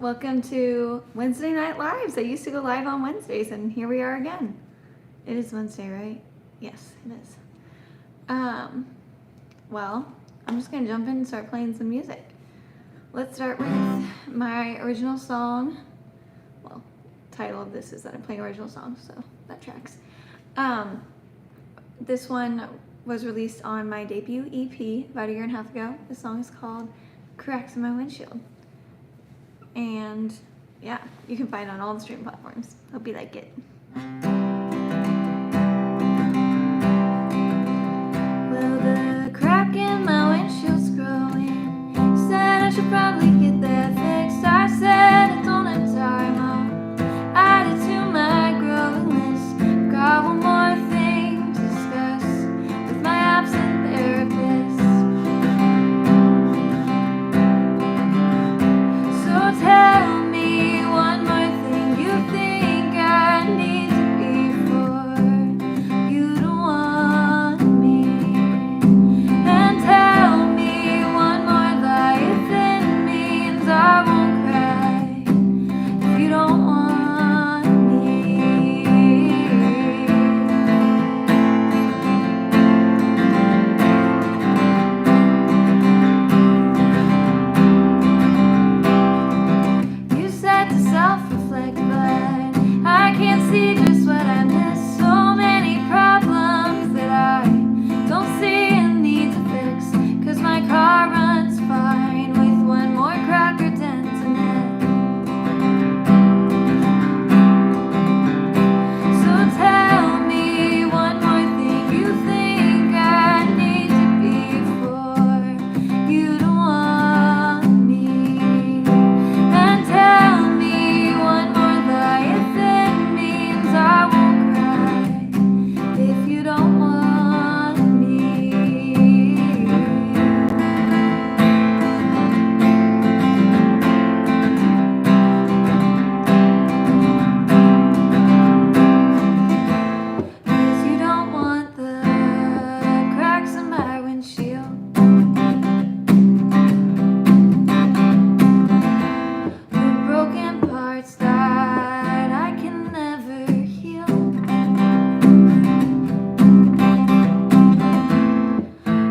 Welcome to Wednesday Night Lives. I used to go live on Wednesdays, and here we are again. It is Wednesday, right? Yes, it is. Well, I'm just gonna jump in and start playing some music. Let's start with my original song. Well, title of this is that I'm playing original songs, so that tracks. This one was released on my debut EP about a year and a half ago. The song is called Cracks in My Windshield. And yeah, you can find it on all the streaming platforms. Hope you like it. Well, the crack in my windshield's growing. Said I should probably get that fixed. I said I don't have time. I'll add it to my growing list. Got one more thing to discuss with my absent therapist. So tell me one more thing you think I need to be for you to want me. And tell me one more lie if it means I won't cry if you don't want me. You said to self-reflect, but I can't see just what I miss. So many problems that I don't see a need to fix. 'Cause my car runs fine with one more crack or dent in it. So tell me one more thing you think I need to be for you to want me. And tell me one more lie if it means I won't cry if you don't want me. Cause you don't want the cracks in my windshield. The broken parts that I can never heal.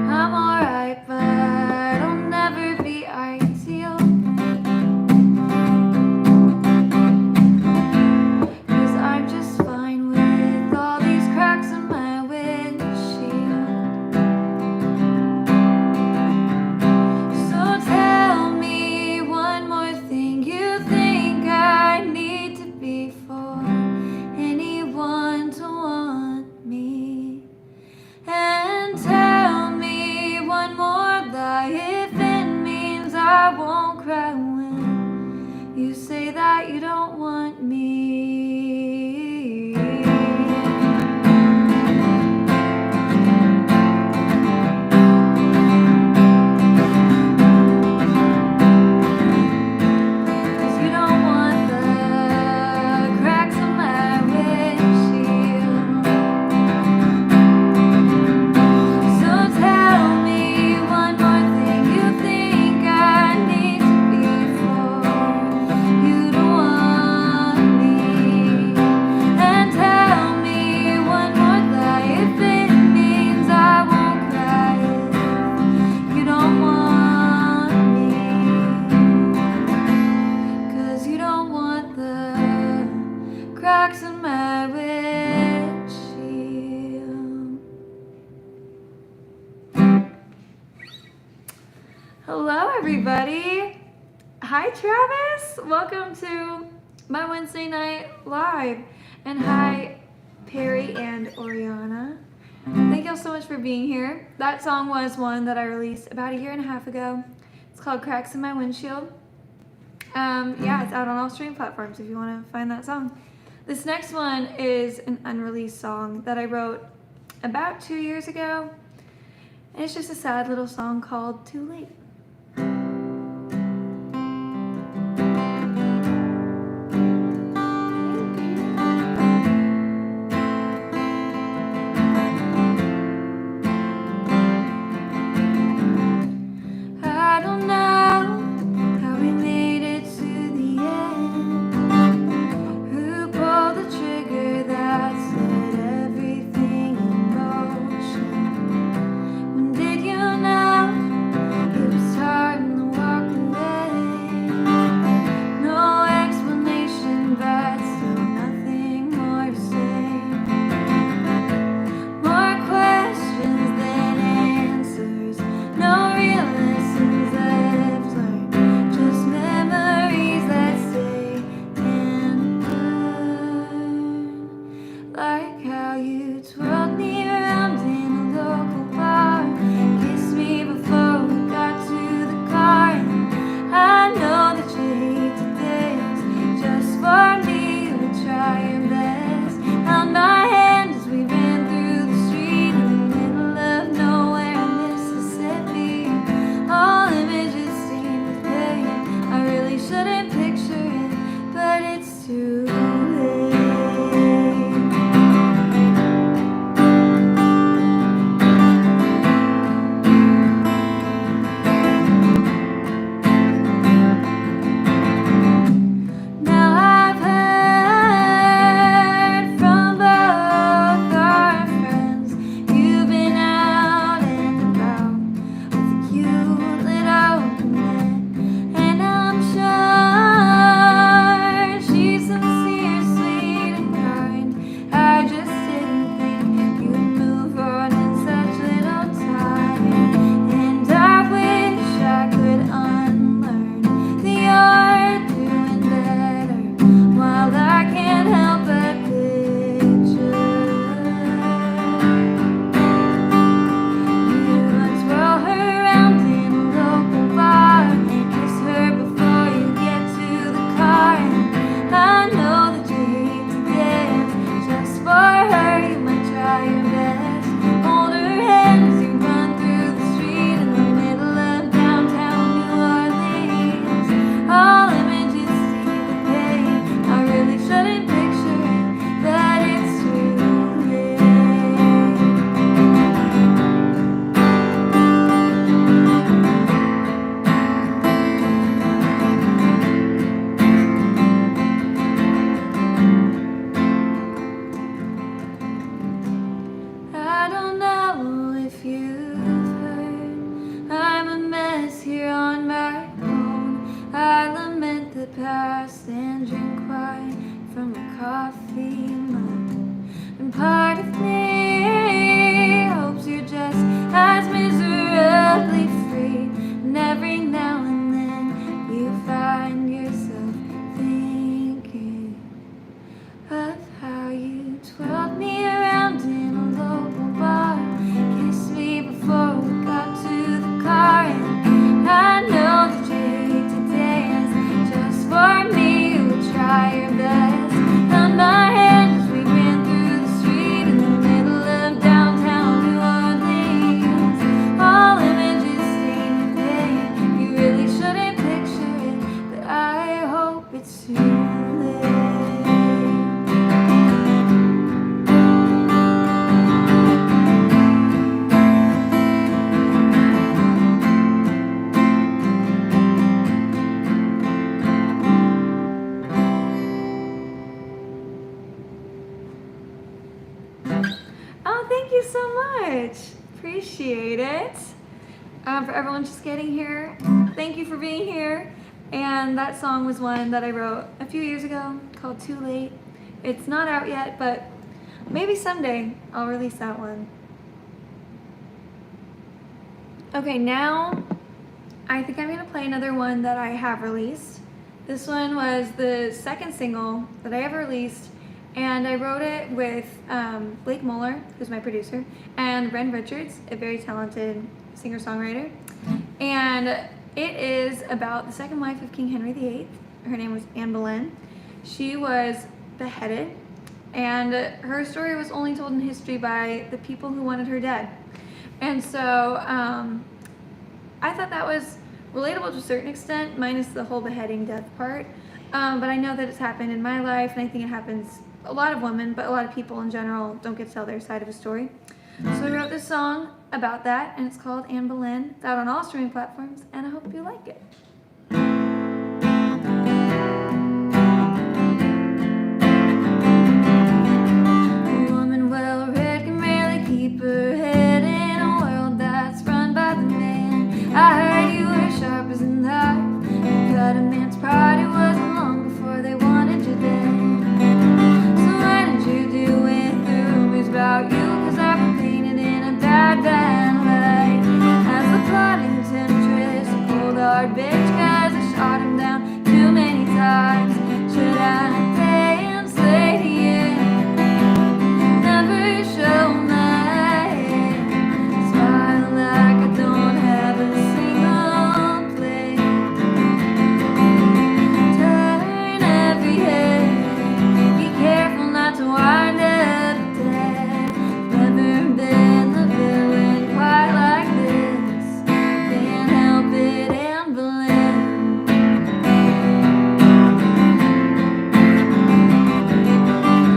I'm alright, but I'll never be ideal. 'Cause I'm just fine with all these cracks in my windshield. So tell me one more thing you think I need to be for anyone to want me. And tell me one more lie if it means I won't cry when you say that you don't want me. Cause you don't want the cracks in my windshield. So tell me one more thing you think I need to be for you to want me. And tell me one more lie if it means I won't cry if you don't want me. 'Cause you don't want the cracks in my windshield. Hello, everybody. Hi, Travis. Welcome to my Wednesday Night Live. And hi, Perry and Oriana. Thank y'all so much for being here. That song was one that I released about a year and a half ago. It's called Cracks in My Windshield. Yeah, it's out on all streaming platforms if you want to find that song. This next one is an unreleased song that I wrote about 2 years ago. And it's just a sad little song called Too Late. I don't know how we made it to the coffee mug. And part of me hopes you're just as miserably free. And every now and then you find yourself thinking of how you twirled me around in a local bar. Kissed me before we got to the car. And I know that you hate to dance. Just for me, you would try your best. Held my hand as we ran through the street in the middle of downtown New Orleans. All images stained with pain. You really shouldn't picture it, but I hope it's too late. Oh, thank you so much. Appreciate it. For everyone just getting here, thank you for being here. And that song was one that I wrote a few years ago called Too Late. It's not out yet, but maybe someday I'll release that one. Okay, now I think I'm gonna play another one that I have released. This one was the second single that I ever released, and I wrote it with Blake Muller, who's my producer, and Ren Richards, a very talented singer-songwriter. And it is about the second wife of King Henry VIII. Her name was Anne Boleyn. She was beheaded, and her story was only told in history by the people who wanted her dead. And so I thought that was relatable to a certain extent, minus the whole beheading death part. But I know that it's happened in my life, and I think it happens a lot of women, but a lot of people in general don't get to tell their side of a story. So I wrote this song about that, and it's called Anne Boleyn. It's out on all streaming platforms, and I hope you like it. A woman well-read can barely keep her head in a world that's run by the man. I heard you were sharp as a knife. You cut a man's pride, it wasn't long before they wanted you dead. You do with the rumors about you, 'cause I've been painted in a bad, bad light as the plotting temptress, a cold hard bitch, 'cause I shot him down too many times. Should I dance, lady? Never show my hand, smile like I don't have a single play. Turn every head, be careful not to wind up dead. Never been the villain quite like this. Can't help it, Anne Boleyn.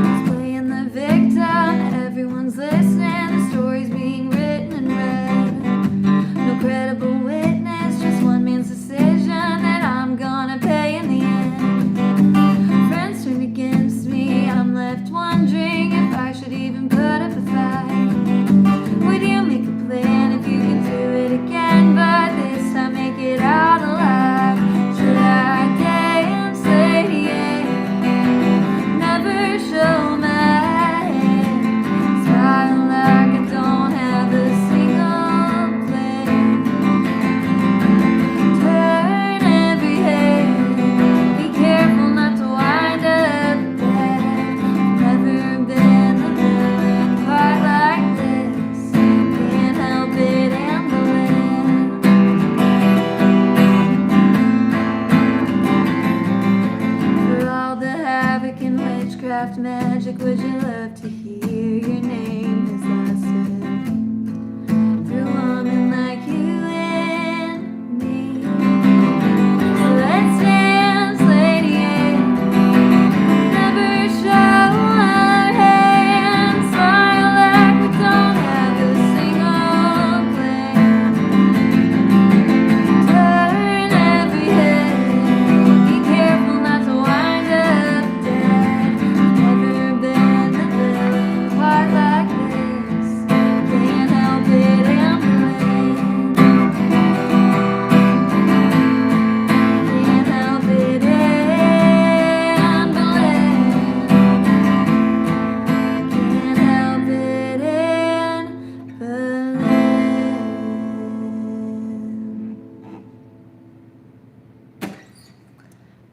It's playing the victim, everyone's listening. The story's being written and read. No credible witness, just one man's decision that I'm gonna pay in the end. Friends turned against me, I'm left wondering if I should even put up a fight. Would you make a plan if you could do it again, but this time make it out alive? Should I dance, lady? Never show my hand, smile like I don't have a single plan. Turn every head, be careful not to wind up dead. Never been the villain quite like this. Can't help it, Anne Boleyn. For all the havoc and witchcraft magic, would you love to hear your name as lasted through a woman like you and me? So let's dance, lady. Never show our hands, smile like we don't have a single plan. Turn every head, be careful not to wind up dead. Never been the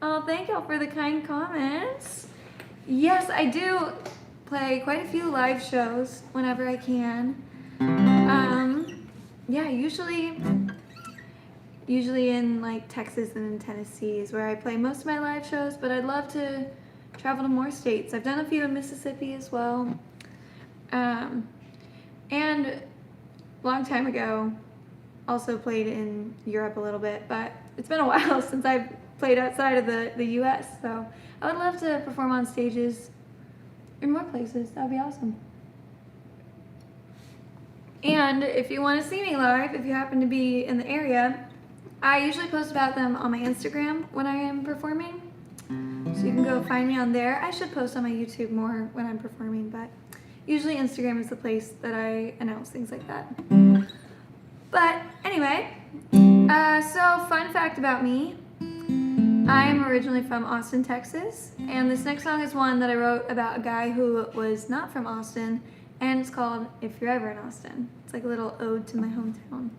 Oh, thank y'all for the kind comments. Yes, I do play quite a few live shows whenever I can. Yeah, usually in like Texas and in Tennessee is where I play most of my live shows, but I'd love to travel to more states. I've done a few in Mississippi as well. And a long time ago, also played in Europe a little bit, but it's been a while since I've played outside of the US, so I would love to perform on stages in more places. That would be awesome. And if you want to see me live, if you happen to be in the area, I usually post about them on my Instagram when I am performing. So you can go find me on there. I should post on my YouTube more when I'm performing, but usually Instagram is the place that I announce things like that. But anyway, so fun fact about me. I am originally from Austin, Texas, and this next song is one that I wrote about a guy who was not from Austin, and it's called If You're Ever in Austin. It's like a little ode to my hometown.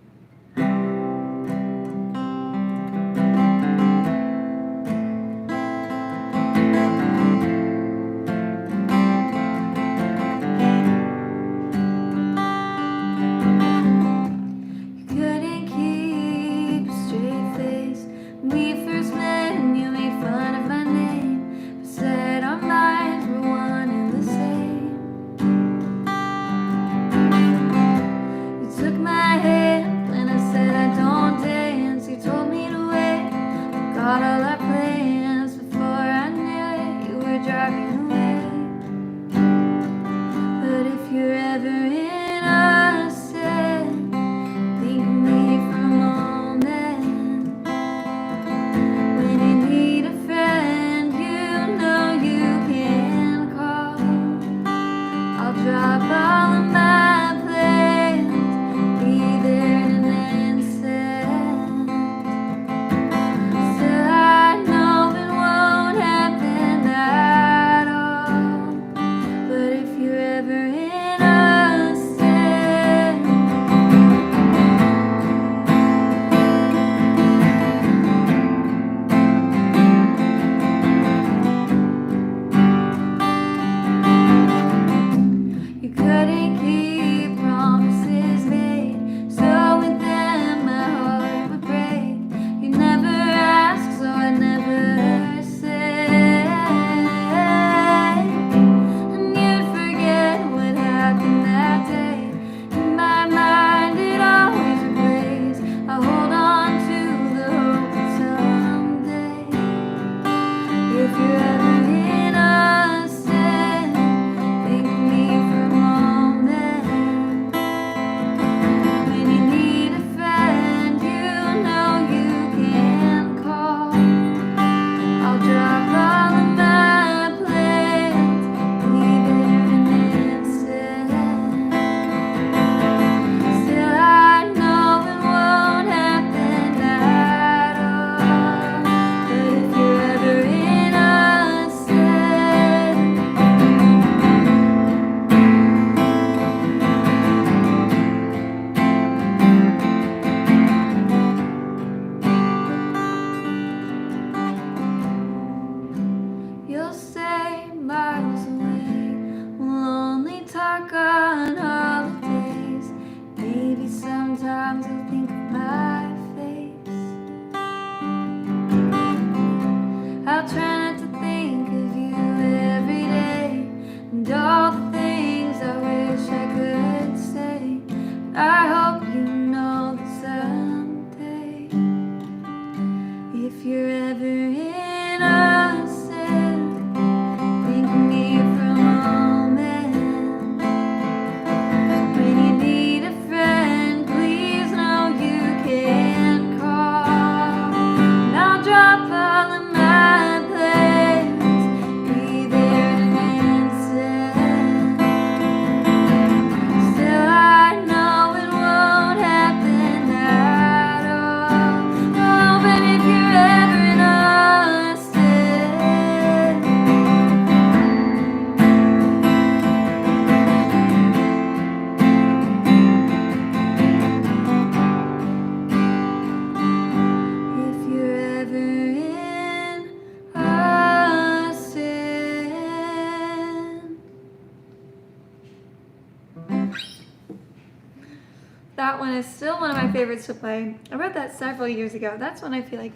one is still one of my favorites to play. I wrote that several years ago. That's one I feel like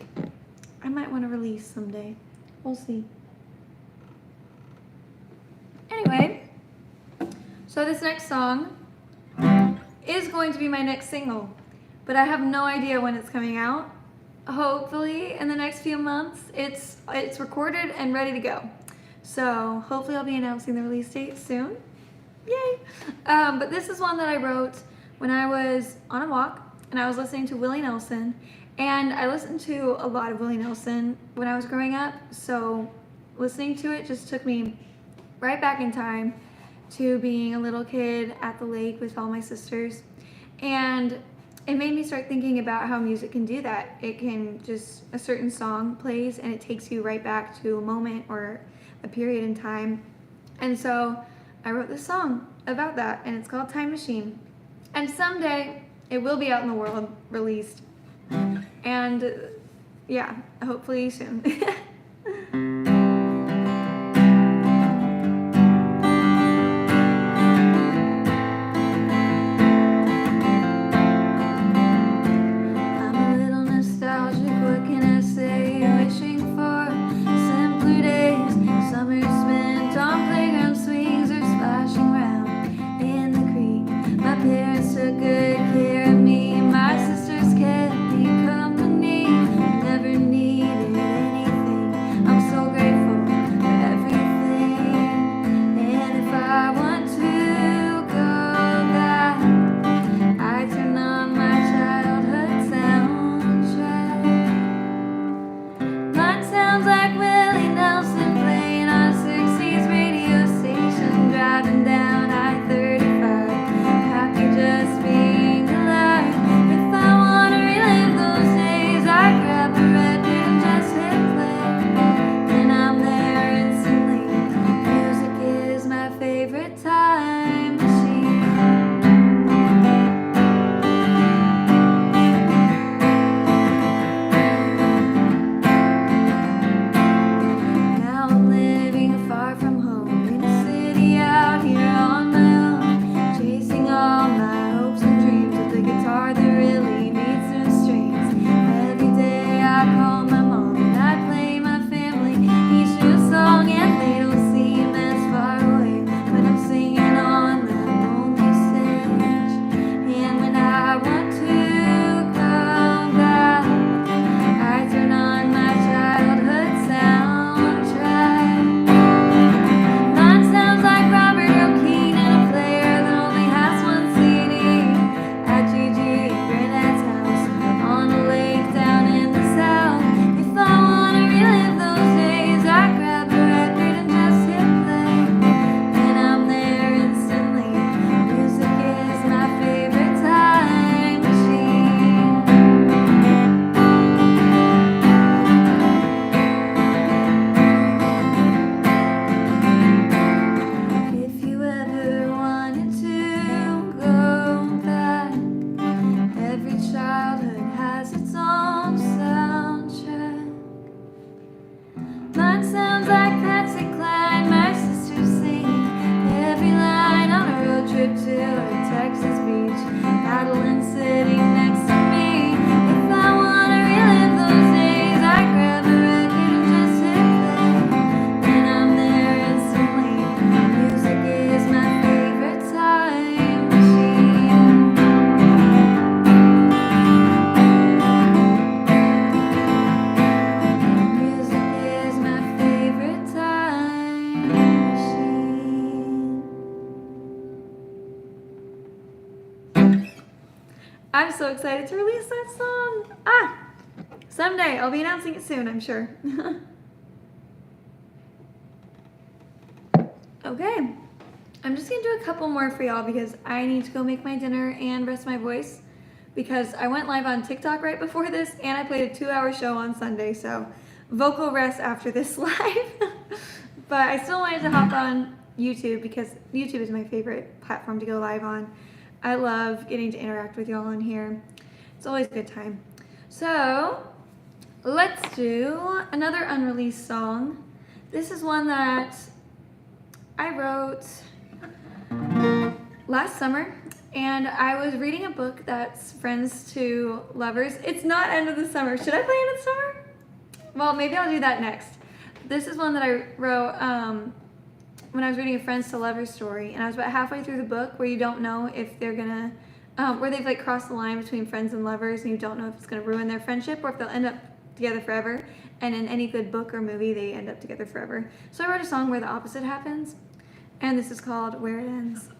I might want to release someday. We'll see. Anyway, so this next song is going to be my next single, but I have no idea when it's coming out. Hopefully in the next few months. It's recorded and ready to go. So hopefully I'll be announcing the release date soon. Yay! But this is one that I wrote when I was on a walk and I was listening to Willie Nelson. And I listened to a lot of Willie Nelson when I was growing up. So listening to it just took me right back in time to being a little kid at the lake with all my sisters. And it made me start thinking about how music can do that. It can just, a certain song plays and it takes you right back to a moment or a period in time. And so I wrote this song about that, and it's called Time Machine. And someday it will be out in the world, released. And yeah, hopefully soon. I'm so excited to release that song. Someday. I'll be announcing it soon, I'm sure. Okay. I'm just going to do a couple more for y'all because I need to go make my dinner and rest my voice because I went live on TikTok right before this and I played a 2-hour show on Sunday, so vocal rest after this live. But I still wanted to hop on YouTube because YouTube is my favorite platform to go live on. I love getting to interact with y'all on here. It's always a good time. So let's do another unreleased song. This is one that I wrote last summer And I was reading a book that's Friends to Lovers. It's not End of the Summer. Should I play End of the Summer? Well, maybe I'll do that next. This is one that I wrote when I was reading a Friends to Lovers story, and I was about halfway through the book where you don't know if they're gonna, where they've like crossed the line between friends and lovers, and you don't know if it's gonna ruin their friendship or if they'll end up together forever. And in any good book or movie, they end up together forever. So I wrote a song where the opposite happens, and this is called Where It Ends.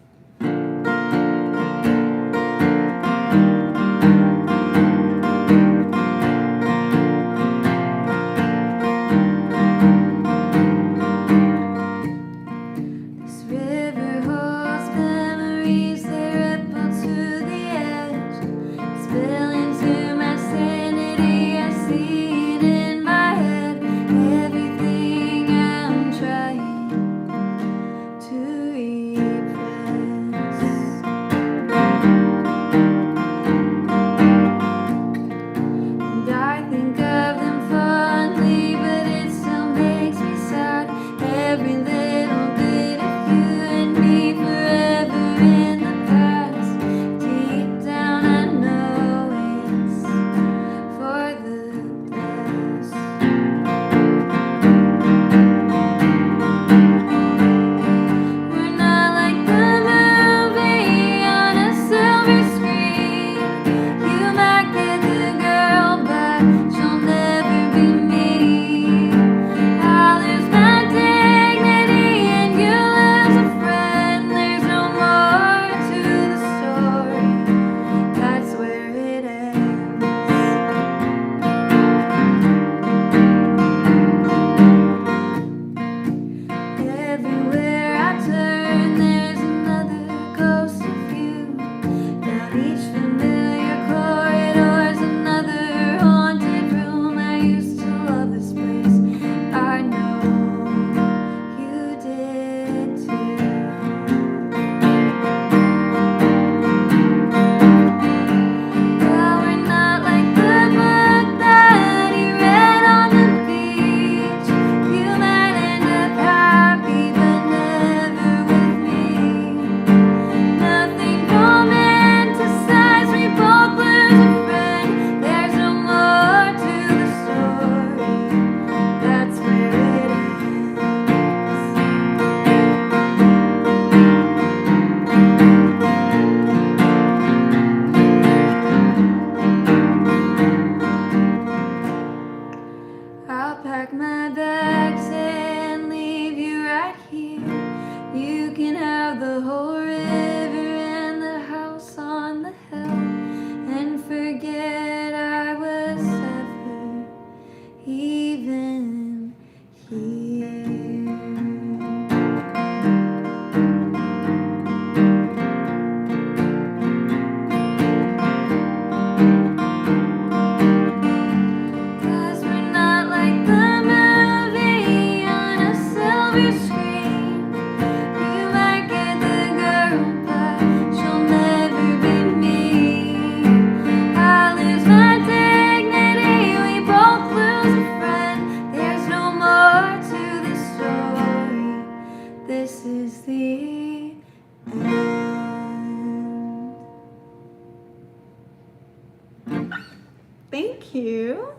Thank you.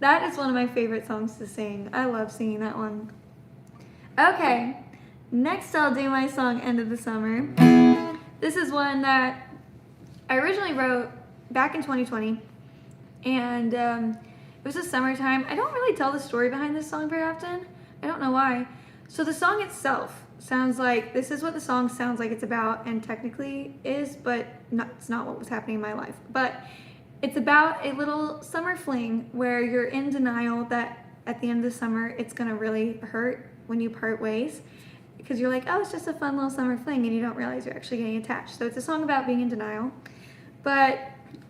That is one of my favorite songs to sing. I love singing that one. Okay, next I'll do my song End of the Summer. This is one that I originally wrote back in 2020, and it was the summertime. I don't really tell the story behind this song very often. I don't know why. So the song itself sounds like, this is what the song sounds like it's about, and technically is, but it's not what was happening in my life. But it's about a little summer fling where you're in denial that at the end of the summer it's gonna really hurt when you part ways, because you're like, oh, it's just a fun little summer fling, and you don't realize you're actually getting attached. So it's a song about being in denial. But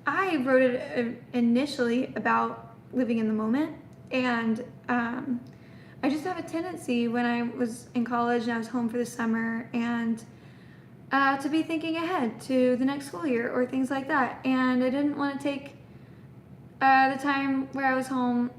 I wrote it initially about living in the moment, and I just have a tendency when I was in college and I was home for the summer and to be thinking ahead to the next school year or things like that. And I didn't want to take the time where I was home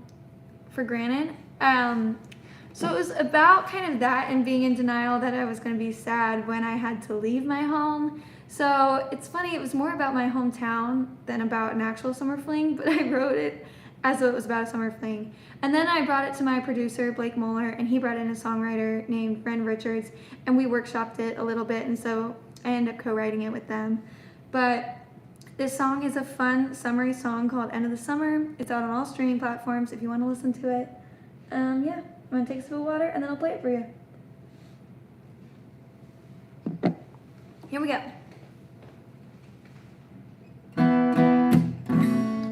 for granted. So it was about kind of that and being in denial that I was going to be sad when I had to leave my home. So it's funny, it was more about my hometown than about an actual summer fling, but I wrote it as though it was about a summer fling. And then I brought it to my producer, Blake Moeller, and he brought in a songwriter named Ren Richards, and we workshopped it a little bit, and so I ended up co-writing it with them. But this song is a fun, summery song called End of the Summer. It's out on all streaming platforms if you want to listen to it. Yeah, I'm going to take a sip of water, and then I'll play it for you. Here we go.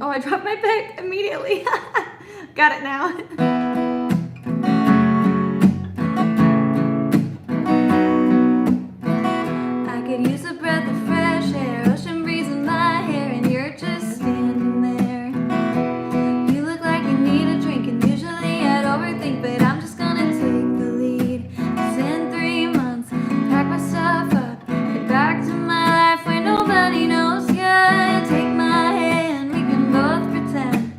Oh, I dropped my pick immediately. Got it now. I could use a breath of fresh air, ocean breeze in my hair, and you're just standing there. You look like you need a drink, and usually I'd overthink, but I'm just gonna take the lead. 'Cause in 3 months, pack my stuff up, head back to my life where nobody knows ya. Take my hand, we can both pretend.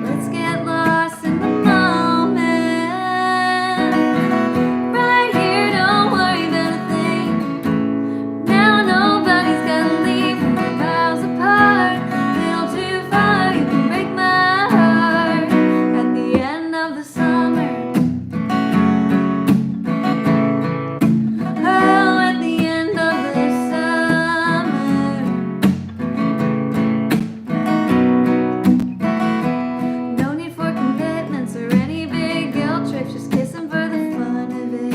Let's get lost in the moment. Right here, don't worry about a thing. Now nobody's gotta leave when we're miles apart. Little too far, you can break my heart. At the end of the summer. Oh, at the end of the summer. No need for commitments or any big guilt trips, just kissing for the fun of it.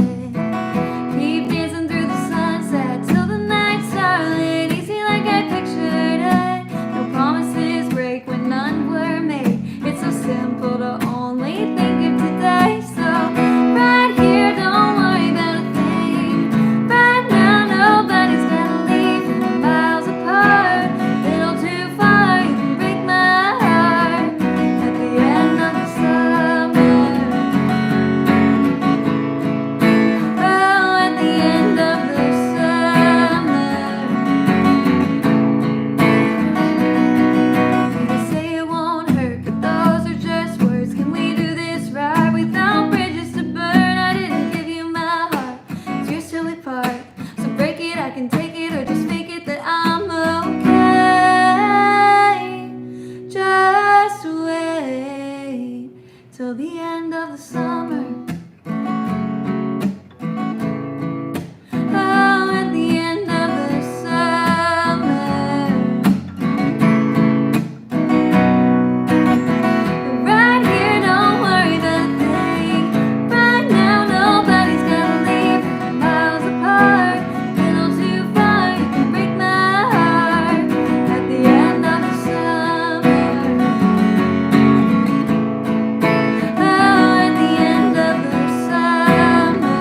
Keep dancing through the sunset till the night's starlit, easy like I pictured it. No promises break when none were made. It's so simple to only think of today. So right here, don't worry about a thing. Right now, nobody's gotta leave when we're miles apart. Little too far, you can break my heart. At the end of the summer. Oh, at the end of the summer. People say it won't hurt, but those are just words. Can we do this right without bridges to burn? I didn't give you my heart, it's yours till we part. So break it, I can take it, or just fake it that I'm okay. Just wait till the end of the summer. Oh, at the end of the summer. Right here, don't worry about a thing. Right now, nobody's gotta leave. We're miles apart. Little too far, you can break my heart. At the end of the summer. Oh, at the end of the summer.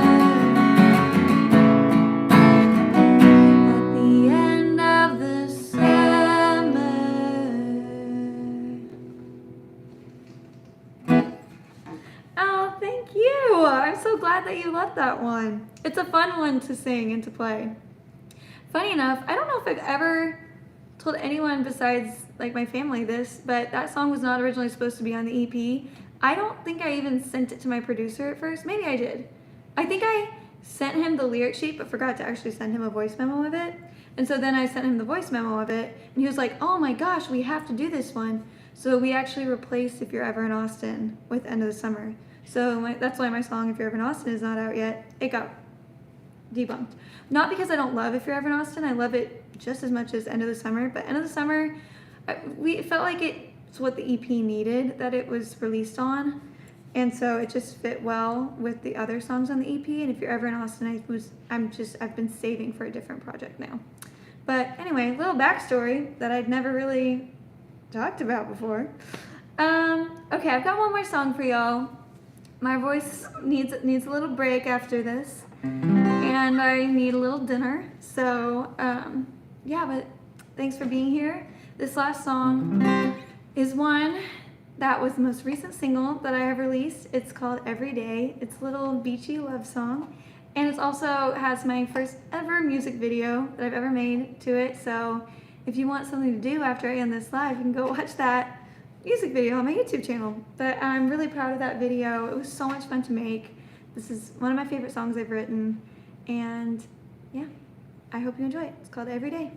At the end of the summer. Oh, thank you. I'm so glad that you loved that one. It's a fun one to sing and to play. Funny enough, I don't know if I've ever told anyone besides like my family this, but that song was not originally supposed to be on the EP. I don't think I even sent it to my producer at first. Maybe I did. I think I sent him the lyric sheet but forgot to actually send him a voice memo of it. And so then I sent him the voice memo of it, and he was like, oh my gosh, we have to do this one. So we actually replaced If You're Ever in Austin with End of the Summer. So that's why my song If You're Ever in Austin is not out yet. It got debunked. Not because I don't love If You're Ever in Austin, I love it just as much as End of the Summer, but End of the Summer, it felt like it's what the EP needed that it was released on, and so it just fit well with the other songs on the EP. And If You're Ever in Austin, I've been saving for a different project now. But anyway, little backstory that I'd never really talked about before. Okay, I've got one more song for y'all. My voice needs a little break after this, and I need a little dinner. So yeah, but thanks for being here. This last song is one that was the most recent single that I have released. It's called Every Day. It's a little beachy love song, and it also has my first ever music video that I've ever made to it. So if you want something to do after I end this live, you can go watch that music video on my YouTube channel. But I'm really proud of that video. It was so much fun to make. This is one of my favorite songs I've written, and yeah, I hope you enjoy it. It's called Every Day.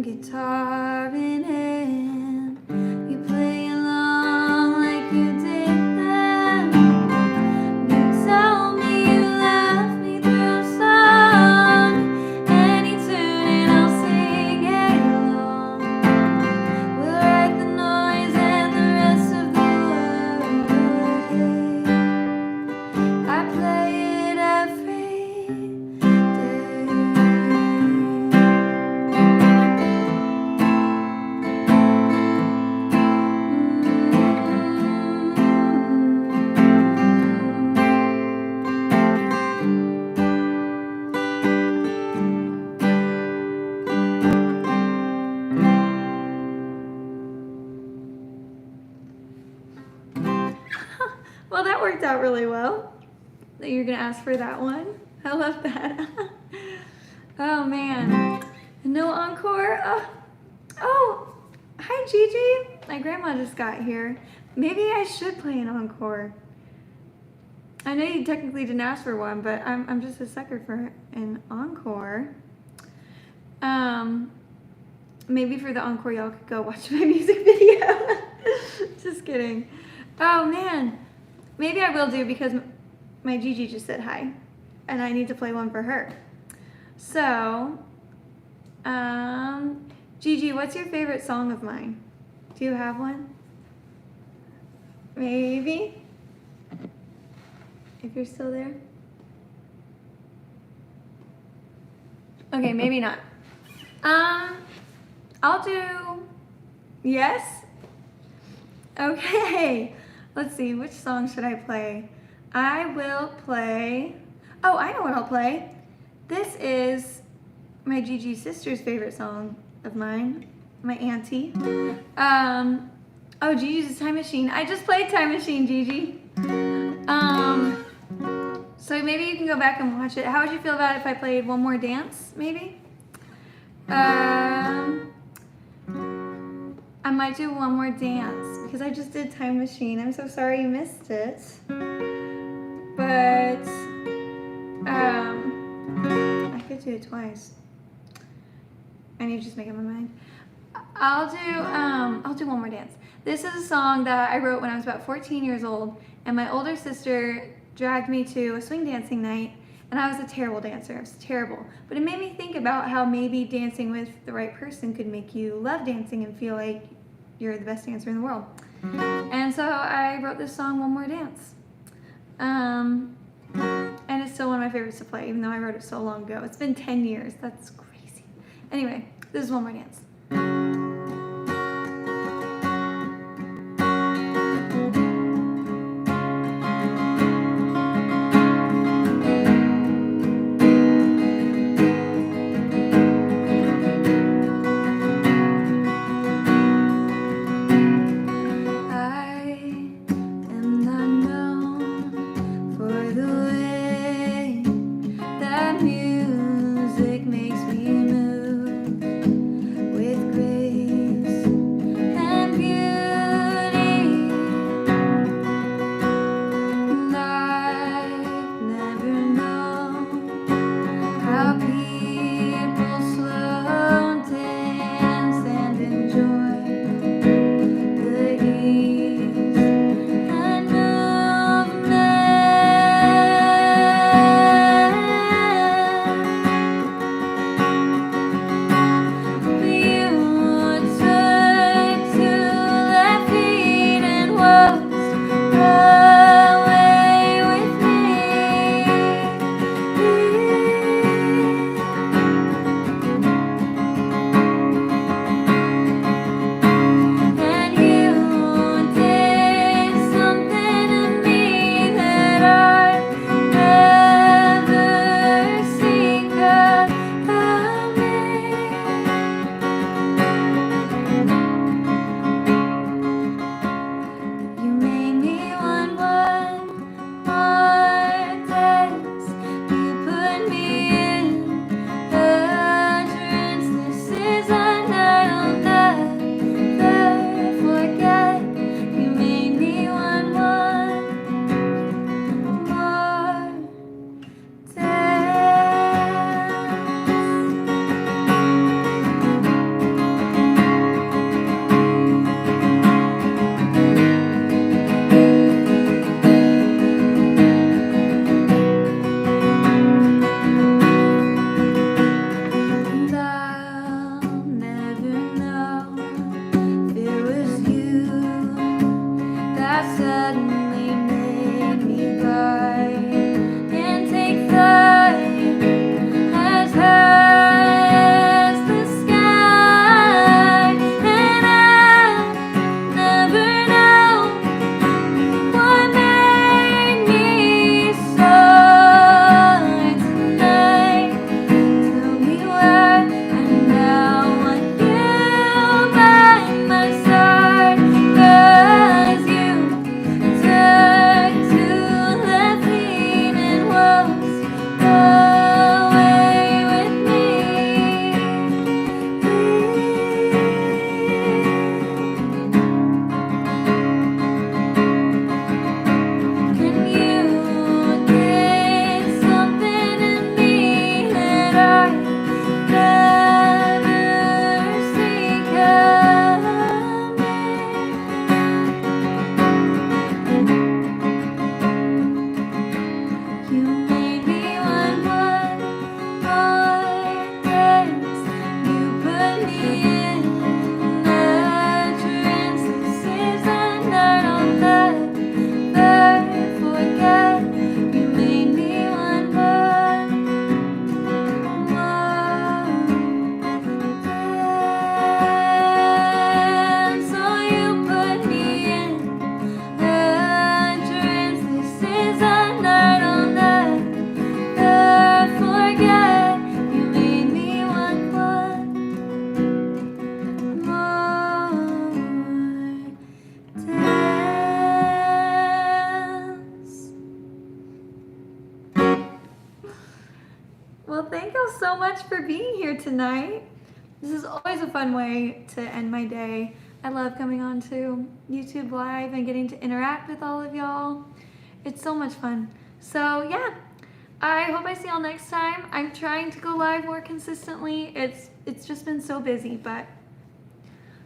Guitar in hand, you play along like you did then. You tell me you love me through song, any tune and I'll sing along. We'll write the noise and the rest of the word. I play it every Well, that worked out really well. That you're gonna ask for that one. I love that. Oh man, no encore. Oh, hi Gigi. My grandma just got here. Maybe I should play an encore. I know you technically didn't ask for one, but I'm just a sucker for an encore. Maybe for the encore, y'all could go watch my music video. Just kidding. Oh man. Maybe I will do because my Gigi just said hi and I need to play one for her. So, Gigi, what's your favorite song of mine? Do you have one? Maybe? If you're still there? Okay, maybe not. I'll do yes? Okay. Let's see, which song should I play? I will play, oh, I know what I'll play. This is my Gigi's sister's favorite song of mine, my auntie. Oh, Gigi's Time Machine. I just played Time Machine, Gigi. So maybe you can go back and watch it. How would you feel about it if I played One More Dance, maybe? I might do one more dance because I just did Time Machine. I'm so sorry you missed it. But I could do it twice. I need to just make up my mind. I'll do one more dance. This is a song that I wrote when I was about 14 years old, and my older sister dragged me to a swing dancing night, and I was a terrible dancer. I was terrible. But it made me think about how maybe dancing with the right person could make you love dancing and feel like you're the best dancer in the world. And so I wrote this song, One More Dance. And it's still one of my favorites to play, even though I wrote it so long ago. It's been 10 years. That's crazy. Anyway, this is One More Dance. Well, thank you so much for being here tonight. This is always a fun way to end my day. I love coming on to YouTube Live and getting to interact with all of y'all. It's so much fun. So yeah, I hope I see y'all next time. I'm trying to go live more consistently. It's just been so busy, but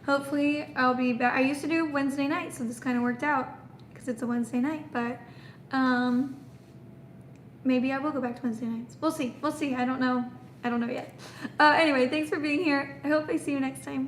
hopefully I'll be back. I used to do Wednesday night, so this kind of worked out because it's a Wednesday night, but maybe I will go back to Wednesday nights. We'll see. I don't know yet. Anyway, thanks for being here. I hope I see you next time.